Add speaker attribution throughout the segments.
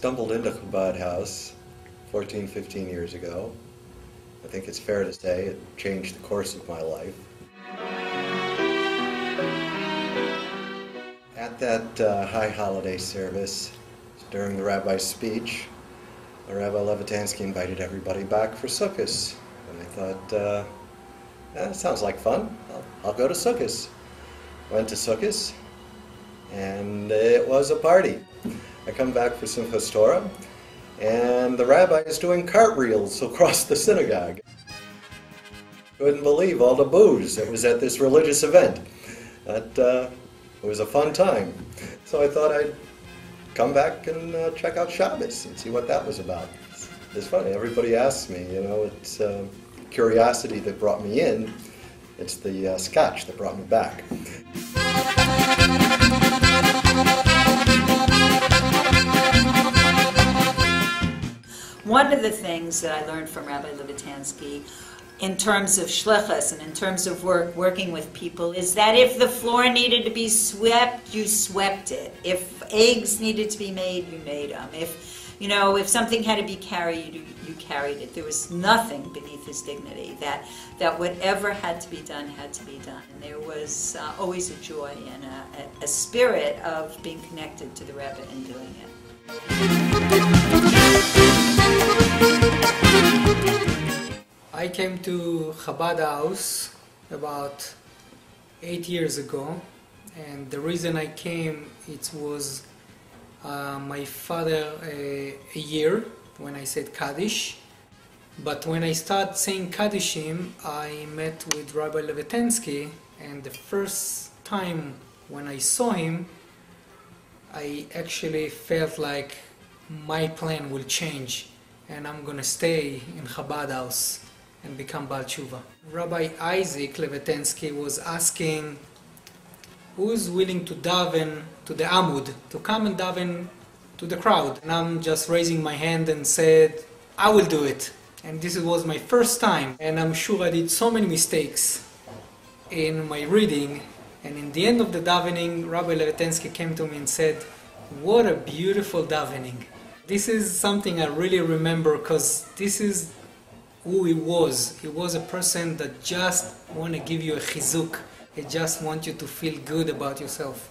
Speaker 1: stumbled into Chabad house 14, 15 years ago. I think it's fair to say it changed the course of my life. At that high holiday service, during the rabbi's speech, Rabbi Levitansky invited everybody back for Sukkot. And I thought, that sounds like fun. I'll go to Sukkot. Went to Sukkot, and it was a party. I come back for Simchas Torah, and the rabbi is doing cartwheels across the synagogue. Couldn't believe all the booze that was at this religious event. It was a fun time. So I thought I'd come back and check out Shabbos and see what that was about. It's funny, everybody asks me, you know, it's curiosity that brought me in. It's the scotch that brought me back.
Speaker 2: One of the things that I learned from Rabbi Levitansky in terms of shlichus and in terms of working with people is that if the floor needed to be swept, you swept it. If eggs needed to be made, you made them. If something had to be carried, you carried it. There was nothing beneath his dignity. That whatever had to be done, had to be done. And there was always a joy and a spirit of being connected to the Rebbe and doing it.
Speaker 3: I came to Chabad house about 8 years ago, and the reason I came, it was my father a year when I said Kaddish. But when I started saying Kaddishim, I met with Rabbi Levitansky, and the first time when I saw him, I actually felt like my plan will change and I'm gonna stay in Chabad house and become Baal Tshuva. Rabbi Isaac Levitansky was asking who is willing to daven to the Amud, to come and daven to the crowd. And I'm just raising my hand and said, I will do it. And this was my first time, and I'm sure I did so many mistakes in my reading. And in the end of the davening, Rabbi Levitansky came to me and said, what a beautiful davening. This is something I really remember because this is who he was. He was a person that just want to give you a chizuk. He just want you to feel good about yourself.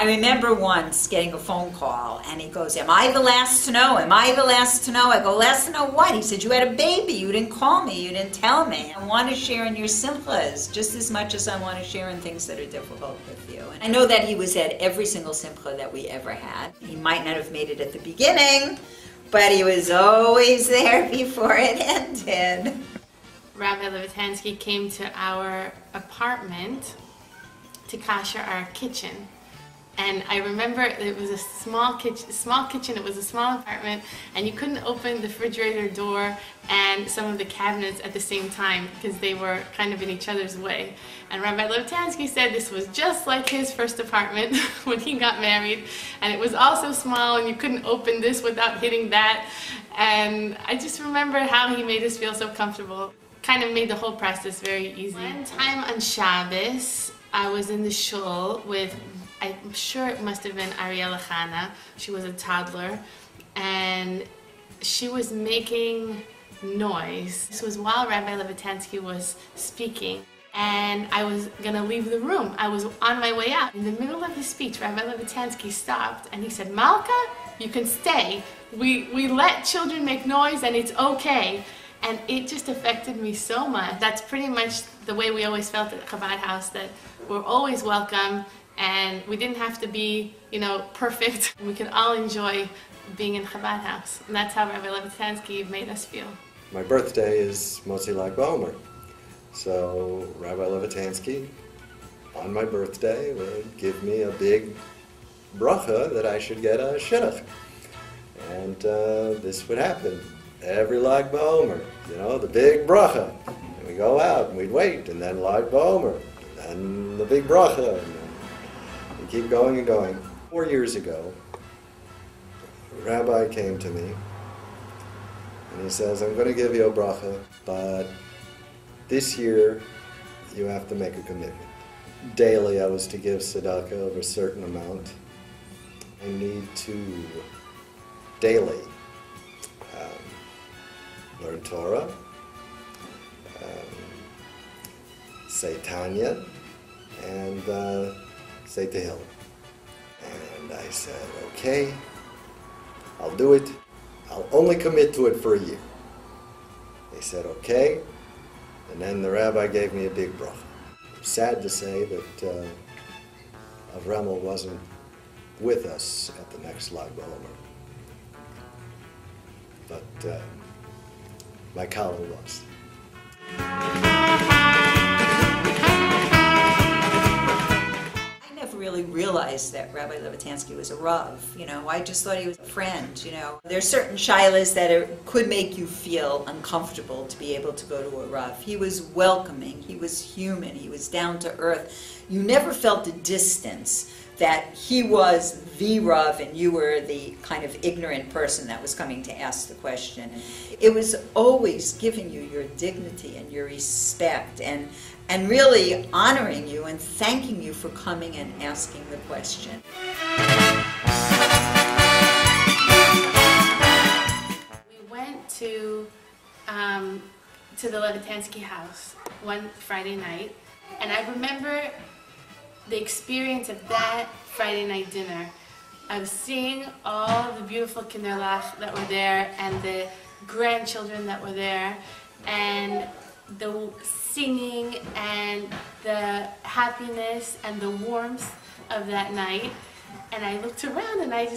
Speaker 2: I remember once getting a phone call and he goes, am I the last to know? Am I the last to know? I go, last to know what? He said, you had a baby. You didn't call me. You didn't tell me. I want to share in your simchas just as much as I want to share in things that are difficult with you. And I know that he was at every single simcha that we ever had. He might not have made it at the beginning, but he was always there before it ended.
Speaker 4: Rabbi Levitansky came to our apartment to kasher our kitchen. And I remember it was a small kitchen, it was a small apartment, and you couldn't open the refrigerator door and some of the cabinets at the same time because they were kind of in each other's way. And Rabbi Levitansky said this was just like his first apartment when he got married, and it was also small and you couldn't open this without hitting that. And I just remember how he made us feel so comfortable. Kind of made the whole process very easy. One time on Shabbos, I was in the shul with, I'm sure it must have been Ariella Chana. She was a toddler, and she was making noise. This was while Rabbi Levitansky was speaking, and I was gonna leave the room. I was on my way out. In the middle of his speech, Rabbi Levitansky stopped, and he said, Malka, you can stay. We let children make noise, and it's okay. And it just affected me so much. That's pretty much the way we always felt at Chabad House, that we're always welcome, and we didn't have to be, perfect. We could all enjoy being in Chabad House. And that's how Rabbi Levitansky made us feel.
Speaker 1: My birthday is Motzi Lag BaOmer. So Rabbi Levitansky, on my birthday, would give me a big bracha that I should get a shidduch. And this would happen every Lag BaOmer, the big bracha. And we go out and we'd wait, and then Lag BaOmer, and then the big bracha. And we keep going and going. 4 years ago, a rabbi came to me and he says, I'm going to give you a bracha, but this year you have to make a commitment. Daily I was to give tzedakah of a certain amount. I need to daily learn Torah, say Tanya, and say Tehillim. And I said, okay, I'll do it. I'll only commit to it for a year. They said, okay. And then the rabbi gave me a big bracha. Sad to say that Avrohom wasn't with us at the next Lag BaOmer. But my Kala was.
Speaker 2: Really realized that Rabbi Levitansky was a Rav. I just thought he was a friend. There's certain shilas that could make you feel uncomfortable to be able to go to a Rav. He was welcoming, he was human, he was down to earth. You never felt a distance that he was the Rav and you were the kind of ignorant person that was coming to ask the question. It was always giving you your dignity and your respect and really honoring you and thanking you for coming and asking the question.
Speaker 4: We went to the Levitansky house one Friday night, and I remember the experience of that Friday night dinner. I was seeing all the beautiful kinderlach that were there and the grandchildren that were there, and the singing and the happiness and the warmth of that night. And I looked around and I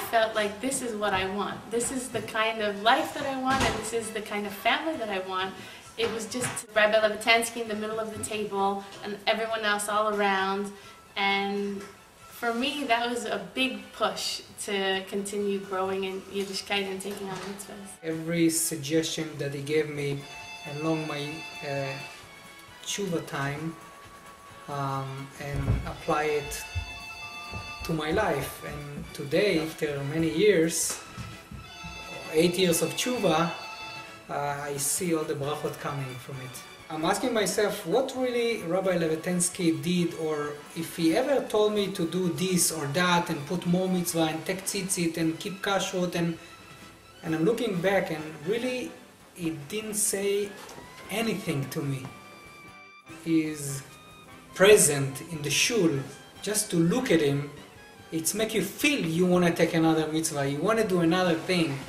Speaker 4: felt like this is what I want. This is the kind of life that I want, and this is the kind of family that I want. It was just Rabbi Levitansky in the middle of the table and everyone else all around. And for me, that was a big push to continue growing in Yiddishkeit and taking on mitzvahs.
Speaker 3: Every suggestion that he gave me along my tshuva time and apply it to my life. And today, after many years, 8 years of tshuva, I see all the brachot coming from it. I'm asking myself what really Rabbi Levitansky did, or if he ever told me to do this or that and put more mitzvah and take tzitzit and keep kashrut, and I'm looking back and really he didn't say anything to me. He's present in the shul. Just to look at him, it's make you feel you want to take another mitzvah, you want to do another thing.